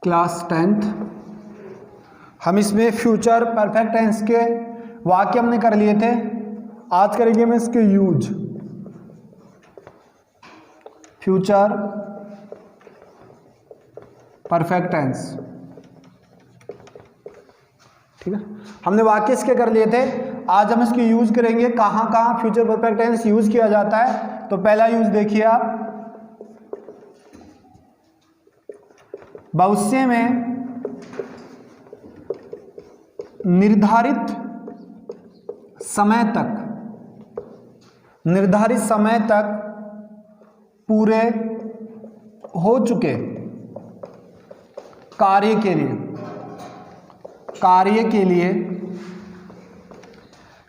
Class 10th। हम इसमें future perfect tense के वाक्य हमने कर लिए थे। आज करेंगे हम इसके यूज। फ्यूचर परफेक्ट टेंस, ठीक है। हमने वाक्य इसके कर लिए थे, आज हम इसकी यूज करेंगे। कहाँ कहाँ फ्यूचर परफेक्ट टेंस यूज किया जाता है, तो पहला यूज देखिए आप, भविष्य में निर्धारित समय तक पूरे हो चुके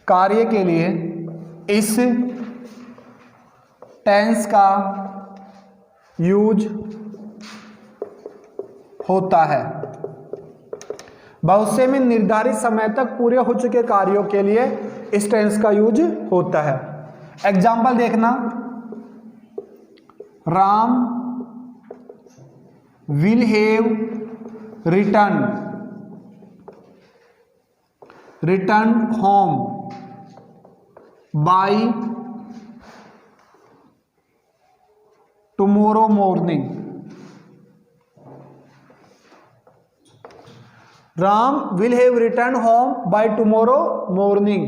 कार्य के लिए इस टेंस का यूज होता है। भविष्य में निर्धारित समय तक पूरे हो चुके कार्यों के लिए इस टेंस का यूज होता है। एग्जाम्पल देखना, Ram will have return home by tomorrow morning. Ram will have return home by tomorrow morning.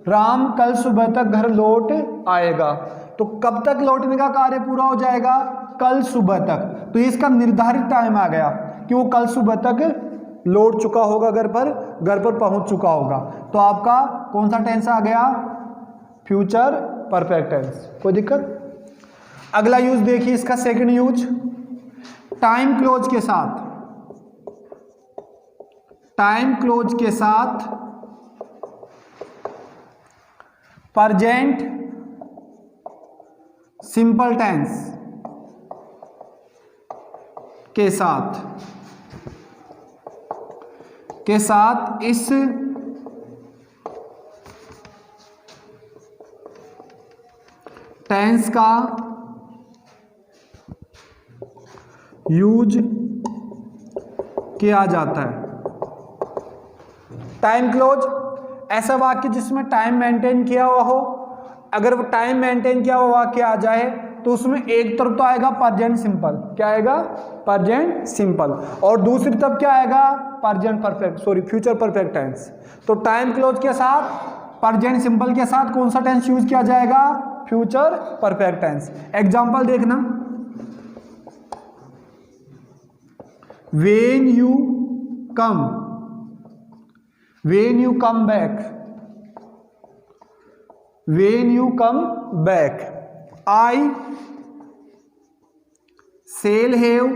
Ram कल सुबह तक घर लौट आएगा। तो कब तक लौटने का कार्य पूरा हो जाएगा? कल सुबह तक। तो इसका निर्धारित टाइम आ गया कि वो कल सुबह तक लौट चुका होगा, घर पर पहुंच चुका होगा। तो आपका कौन सा टेंस आ गया? Future perfect tense. कोई दिक्कत? अगला यूज देखिए, इसका सेकंड यूज, टाइम क्लोज के साथ प्रेजेंट सिंपल टेंस के साथ इस टेंस का यूज किया जाता है। टाइम क्लोज, ऐसा वाक्य जिसमें टाइम मेंटेन किया हुआ हो। अगर वो टाइम मेंटेन किया हुआ वाक्य आ जाए तो उसमें एक तरफ तो आएगा प्रेजेंट सिंपल, क्या आएगा? प्रेजेंट सिंपल, और दूसरी तरफ क्या आएगा? Future perfect tense. तो टाइम क्लोज के साथ प्रेजेंट सिंपल के साथ कौन सा टेंस यूज किया जाएगा? Future perfect tense. एग्जांपल देखना, when you come back I shall have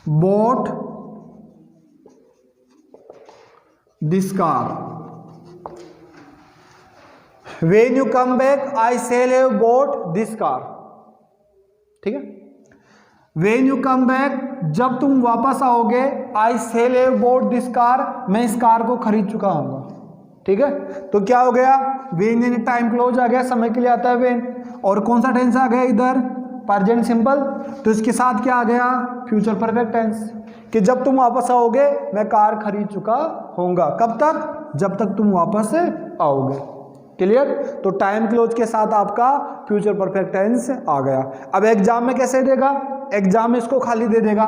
bought this car। when you come back I shall have bought this car, ठीक है। when you come back, जब तुम वापस आओगे, I shall have bought this car, मैं इस car को खरीद चुका हूँ, ठीक है। तो क्या हो गया? when यानी टाइम क्लोज आ गया, समय के लिए आता है when, और कौन सा टेंस आ गया इधर? Present simple. तो इसके साथ क्या आ गया? फ्यूचर परफेक्ट टेंस, कि जब तुम वापस आओगे मैं कार खरीद चुका होऊंगा। कब तक? जब तक तुम वापस आओगे। क्लियर? तो टाइम क्लोज के साथ आपका फ्यूचर परफेक्ट टेंस आ गया। अब एग्जाम में कैसे देगा? एग्जाम में इसको खाली दे देगा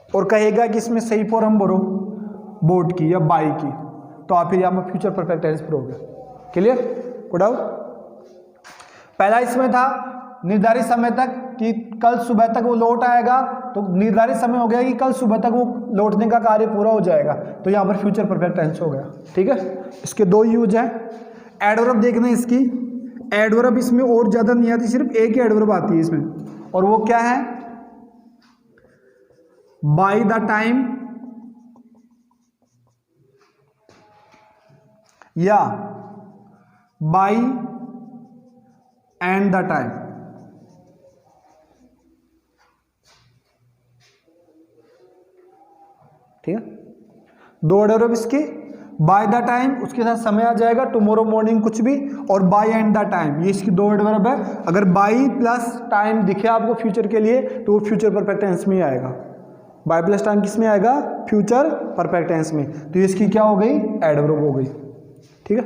और कहेगा कि इसमें सही फॉर्म भरो बोर्ड की या बाई की, तो आप फिर यहाँ पर फ्यूचर परफेक्ट टेंस भरोगे। क्लियर? कोई डाउट? पहला इसमें था निर्धारित समय तक, कि कल सुबह तक वो लौट आएगा, तो निर्धारित समय हो गया कि कल सुबह तक वो लौटने का कार्य पूरा हो जाएगा, तो यहाँ पर फ्यूचर परफेक्ट टेंस हो गया। ठीक है, इसके दो यूज हैं। एडवर्ब देखना है इसकी, एडवर्ब इसमें और ज्यादा नहीं आती, सिर्फ एक ही एडवर्ब आती है इसमें, और वो क्या है? बाय द टाइम या बाय एंड द टाइम। ठीक है, दो एडवर्ब इसकी, बाय द टाइम उसके साथ समय आ जाएगा, टुमारो मॉर्निंग कुछ भी, और बाय एंड द टाइम, ये इसकी 2 एडवर्ब है। अगर बाय प्लस टाइम दिखे आपको फ्यूचर के लिए तो वो फ्यूचर परफेक्ट टेंस में ही आएगा। बाय प्लस टाइम किस में आएगा? फ्यूचर परफेक्ट टेंस में। तो इसकी क्या हो गई? एडवर्ब हो गई। ठीक है,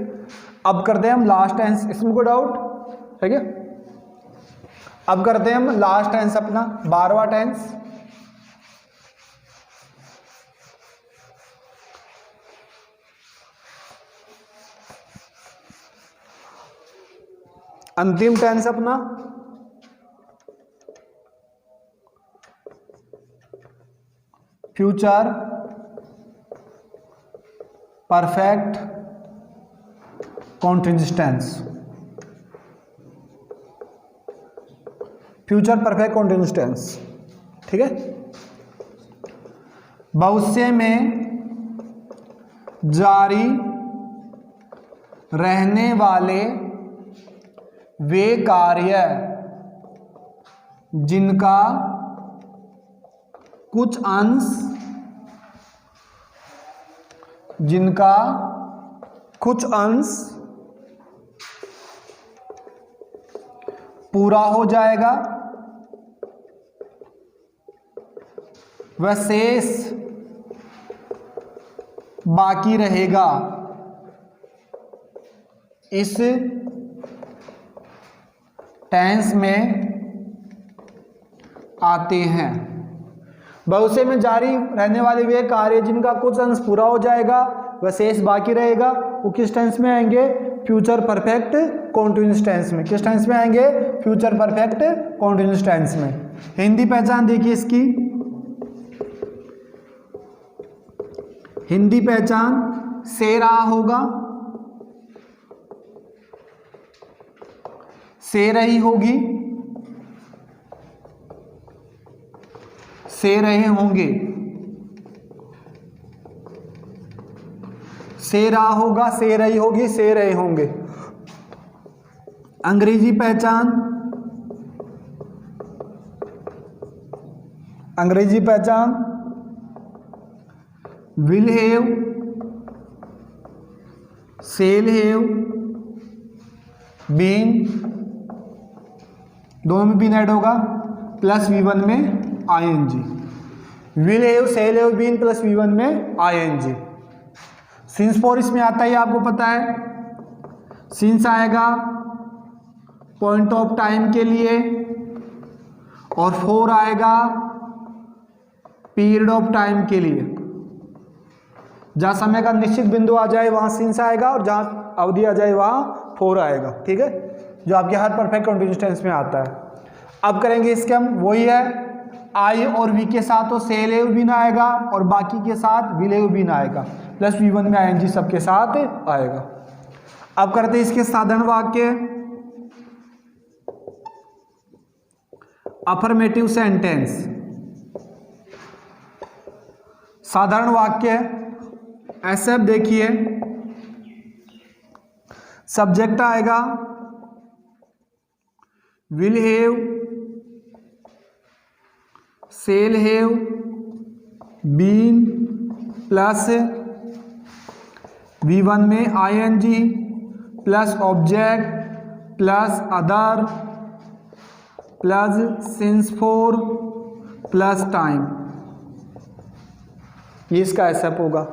अब करते हैं हम लास्ट टेंस। इसमें कोई डाउट? ठीक है, अब करते हैं हम लास्ट टेंस अपना 12वां टेंस। अंतिम टेंस अपना future perfect continuous tense. Future perfect continuous tense. ठीक है, भविष्य में जारी रहने वाले वे कार्य जिनका कुछ अंश पूरा हो जाएगा, वह शेष बाकी रहेगा, इस टेंस में आते हैं। भविष्य में जारी रहने वाले वे कार्य जिनका कुछ अंश पूरा हो जाएगा वह शेष बाकी रहेगा, वो किस टेंस में आएंगे? फ्यूचर परफेक्ट कॉन्टिन्यूअस टेंस में। किस टेंस में आएंगे? फ्यूचर परफेक्ट कॉन्टिन्यूअस टेंस में। हिंदी पहचान देखिए इसकी। हिंदी पहचान से रहा होगा, से रही होगी, से रहे होंगे, से रहा होगा, से रही होगी, से रहे होंगे। अंग्रेजी पहचान, अंग्रेजी पहचान will have, shall have, been, दोनों में बीन ऐड होगा, प्लस V1 में ING। Will have, shall have, been plus V1 में ING। सिंस फॉर इसमें आता है, आपको पता है। सिंस आएगा पॉइंट ऑफ टाइम के लिए, और फॉर आएगा पीरियड ऑफ टाइम के लिए। जहां समय का निश्चित बिंदु आ जाए वहां सिंस आएगा, और जहां अवधि आ जाए वहां फॉर आएगा। ठीक है, जो आपके हर परफेक्ट कॉन्टिन्यूअस टेंस में आता है। अब करेंगे इसके हम, वही है आई और वी के साथ तो सेल हैव बीन आएगा, और बाकी के साथ विल हैव बीन आएगा, प्लस V1 में ING सबके साथ आएगा। अब करते हैं इसके साधारण वाक्य। अफर्मेटिव सेंटेंस, साधारण वाक्य ऐसे। अब देखिए, सब्जेक्ट आएगा will have, shall have, been plus V1 में ING plus object plus other plus since for plus time. ये इसका एसएप होगा।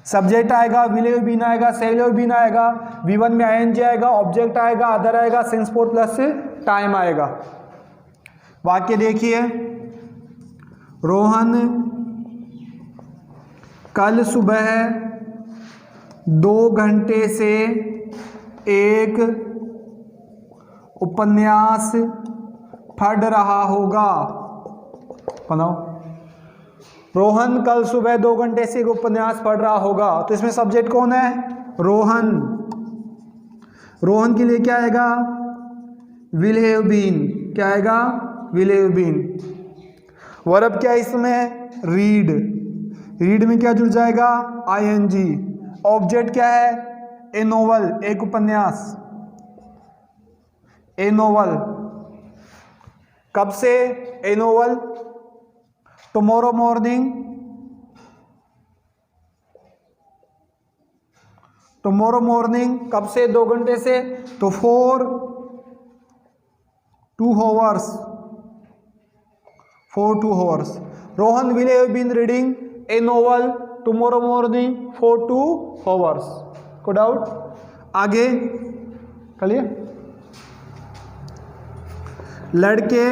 सब्जेक्ट आएगा, विल हैव बीन आएगा, सेल हैव बीन आएगा, V1 में ING आएगा, ऑब्जेक्ट आएगा, अदर आएगा, सिंस फॉर प्लस टाइम आएगा। वाक्य देखिए, रोहन कल सुबह 2 घंटे से एक उपन्यास पढ़ रहा होगा। बनाओ, रोहन कल सुबह 2 घंटे से एक उपन्यास पढ़ रहा होगा। तो इसमें सब्जेक्ट कौन है? रोहन। रोहन के लिए क्या आएगा? Will have been. क्या आएगा? Will have been. वर्ब क्या है इसमें? रीड। रीड में क्या जुड़ जाएगा? ING। ऑब्जेक्ट क्या है? ए नोवेल, एक उपन्यास। ए नोवेल कब से? ए novel tomorrow morning, tomorrow morning कब से, 2 घंटे से, तो 4 2 hours, 4 2 hours. Rohan will have been reading a novel tomorrow morning for 2 hours. कोई डाउट? आगे चलिए. लड़के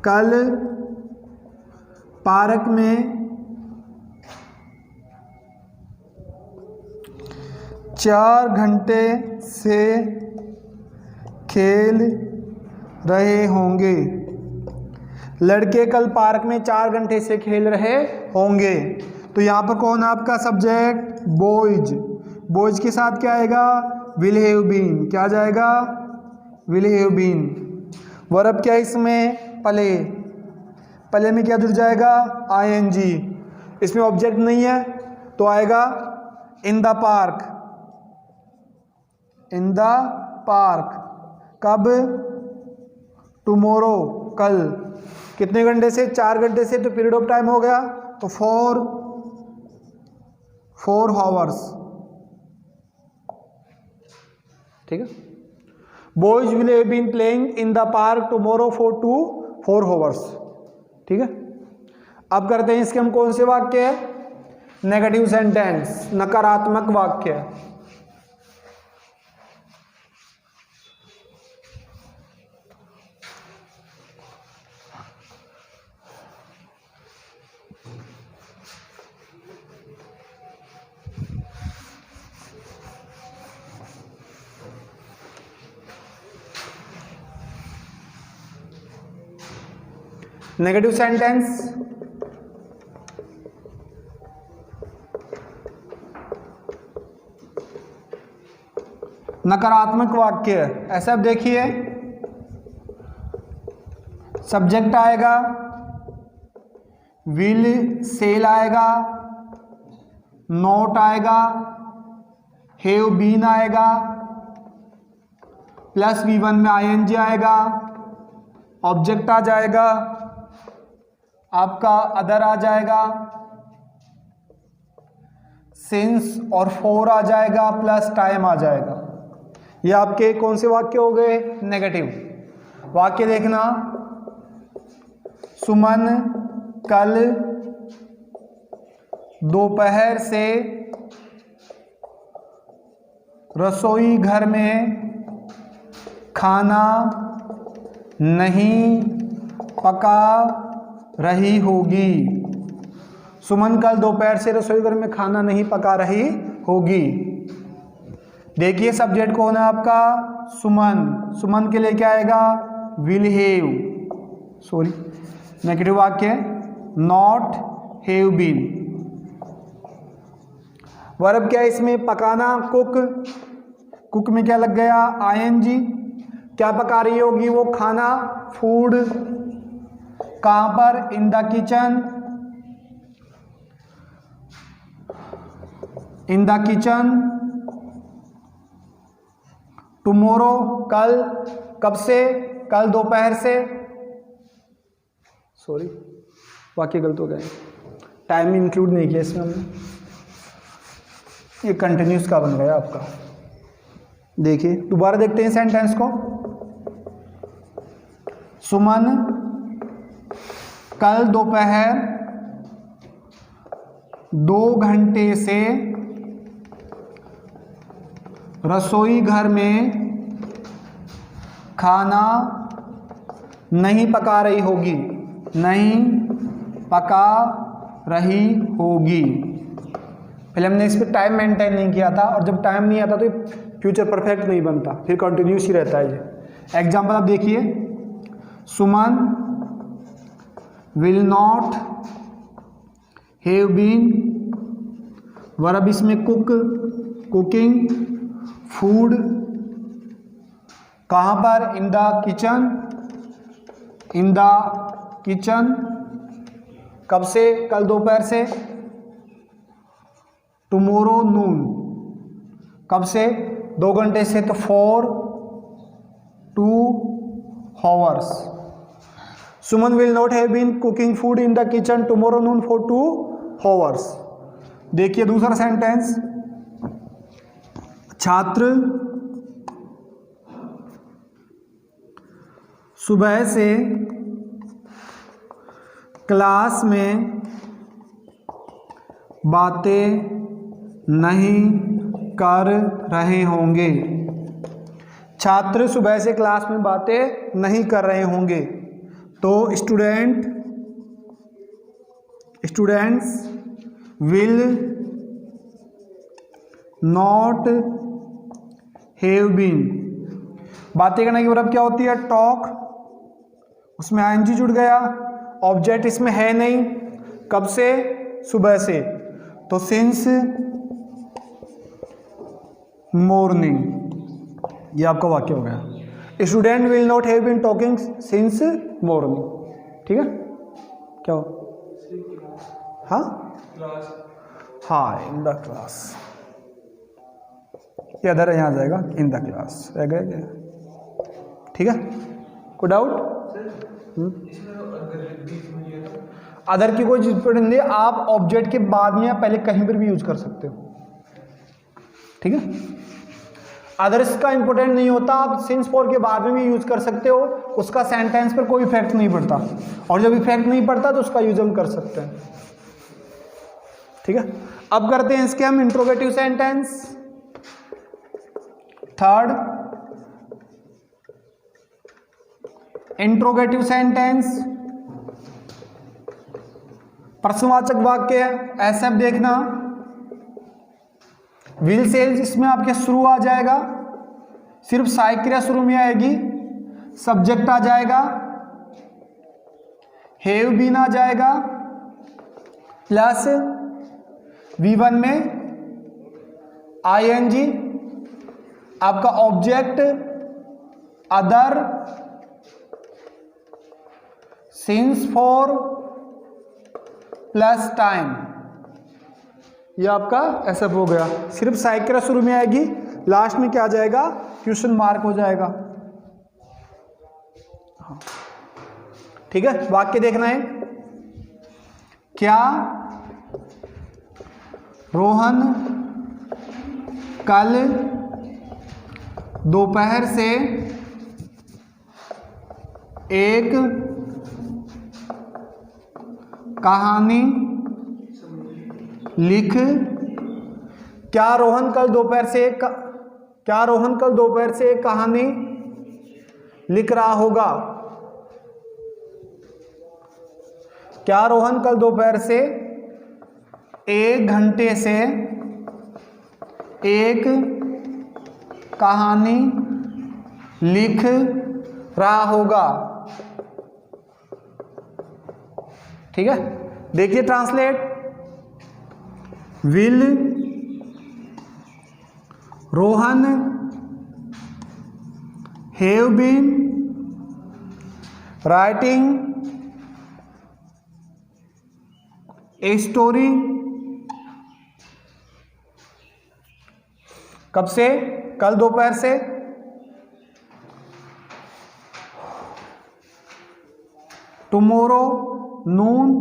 कल पार्क में 4 घंटे से खेल रहे होंगे. लड़के कल पार्क में 4 घंटे से खेल रहे होंगे. तो यहाँ पर कौन है आपका सब्जेक्ट? बॉयज. बॉयज के साथ क्या आएगा? Will have been. क्या आ जाएगा? Will have been. वर्ब क्या है इसमें? प्ले. प्ले में क्या जुड़ जाएगा? आईएनजी. इसमें ऑब्जेक्ट नहीं है तो आएगा इन the park. In the park. कब? टुमारो, कल. कितने घंटे से? 4 घंटे से. तो पीरियड ऑफ टाइम हो गया तो 4 hours. ठीक है. Boys will have been playing in the park tomorrow for 4 hours. ठीक है. अब करते हैं इसके हम कौन से वाक्य है? नेगेटिव सेंटेंस, नकारात्मक वाक्य. नेगेटिव सेंटेंस, नकारात्मक वाक्य. ऐसा अब देखिए, सब्जेक्ट आएगा, विल सेल आएगा, नॉट आएगा, हैव बीन आएगा, प्लस V1 में आईएनजी आएगा, ऑब्जेक्ट आ जाएगा, आपका अदर आ जाएगा, सिंस और फॉर आ जाएगा, प्लस टाइम आ जाएगा. ये आपके कौन से वाक्य हो गए? नेगेटिव वाक्य. देखना, सुमन कल दोपहर से रसोई घर में खाना नहीं पका रही होगी. सुमन कल दोपहर से रसोई घर में खाना नहीं पका रही होगी. देखिए सब्जेक्ट कौन है आपका? सुमन. सुमन के लिए क्या आएगा? Will have. सॉरी, नेगेटिव वाक्य, नॉट हैव बीन. वर्ब क्या है इसमें? पकाना, कुक. कुक में क्या लग गया? आईएनजी. क्या पका रही होगी वो? खाना, फूड. कहां पर? In the kitchen. In the kitchen. Tomorrow, कल. कब से? कल दोपहर से. सॉरी, वाक्य गलत हो गए, टाइम इंक्लूड नहीं किया इसमें हमने. ये कंटिन्यूस का बन गया आपका. देखिए दोबारा देखते हैं सेंटेंस को. सुमन कल दोपहर 2 घंटे से रसोई घर में खाना नहीं पका रही होगी. नहीं पका रही होगी. पहले हमने इस पर टाइम मेंटेन नहीं किया था, और जब टाइम नहीं आता तो फ्यूचर परफेक्ट नहीं बनता, फिर कंटिन्यूस ही रहता है ये. एग्जाम्पल आप देखिए, Suman will not have been. Verb इसमें कुक, कुकिंग, फूड. कहां पर? In the kitchen. In the kitchen. कब से? कल दोपहर से. Tomorrow noon. कब से? 2 घंटे से. तो 4 2 hours. Suman will not have been cooking food in the kitchen tomorrow noon for 2 hours. देखिए दूसरा सेंटेंस, छात्र सुबह से क्लास में बातें नहीं कर रहे होंगे। छात्र सुबह से क्लास में बातें नहीं कर रहे होंगे। तो students will not have been. बातें करने की मतलब क्या होती है? टॉक, उसमें आईएनजी जुड़ गया, ऑब्जेक्ट इसमें है नहीं, कब से? सुबह से, तो सिंस मॉर्निंग, ये आपका वाक्य हो गया। Student will not have been talking since morning. ठीक है, क्या हो? हाँ हाँ, इन द क्लास, ये अदर यहाँ आ जाएगा, इन द क्लास रह गया क्या? ठीक है, कोई डाउट? अदर की कोई जरूरत नहीं है, आप ऑब्जेक्ट के बाद में या पहले कहीं पर भी यूज कर सकते हो। ठीक है, अदर्स का इंपॉर्टेंट नहीं होता, आप सिंस फॉर के बाद में भी यूज कर सकते हो, उसका सेंटेंस पर कोई इफेक्ट नहीं पड़ता, और जब इफेक्ट नहीं पड़ता तो उसका यूज हम कर सकते हैं। ठीक है, अब करते हैं इसके हम interrogative sentence. Third, interrogative sentence प्रश्नवाचक वाक्य। ऐसे अब देखना, विल सेल्स इसमें आपके शुरू आ जाएगा, सिर्फ सहायक क्रिया शुरू में आएगी, सब्जेक्ट आ जाएगा, हैव बीन आ जाएगा, प्लस V1 में आईएनजी, आपका object other, since for plus time, ये आपका ऐसा हो गया। सिर्फ सहायक क्रिया शुरू में आएगी, लास्ट में क्या आ जाएगा? क्वेश्चन मार्क हो जाएगा। हाँ, ठीक है, वाक्य देखना है। क्या रोहन कल दोपहर से एक कहानी लिख, क्या रोहन कल दोपहर से एक कहानी लिख रहा होगा? क्या रोहन कल दोपहर से 1 घंटे से एक कहानी लिख रहा होगा? ठीक है, देखिए translate. Will Rohan have been writing a story? कब से? कल दोपहर से। Tomorrow noon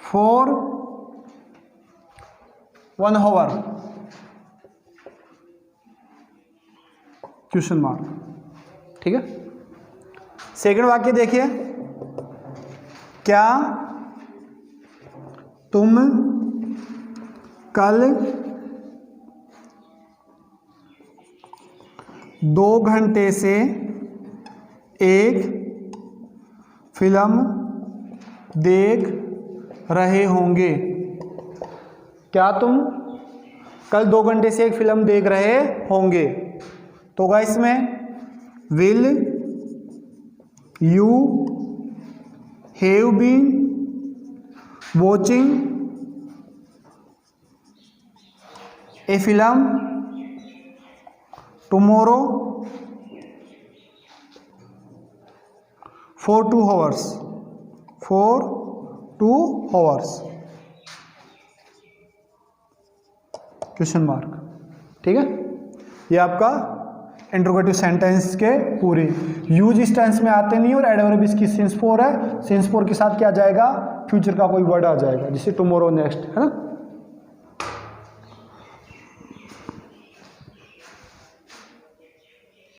for 1 hour? Question mark. ठीक है, सेकंड वाक्य देखिए। क्या तुम कल 2 घंटे से एक फिल्म देख रहे होंगे? क्या तुम कल 2 घंटे से एक फिल्म देख रहे होंगे? तो गाइस में will you have been watching a film tomorrow for 2 hours? Question mark. ठीक है, ये आपका इंट्रोगेटिव सेंटेंस के पूरे यूज इस टेंस में आते नहीं, और एडवर्ब इसकी सिंस 4 है, सिंस 4 के साथ क्या जाएगा? फ्यूचर का कोई वर्ड आ जाएगा, जैसे टुमारो, नेक्स्ट, है ना।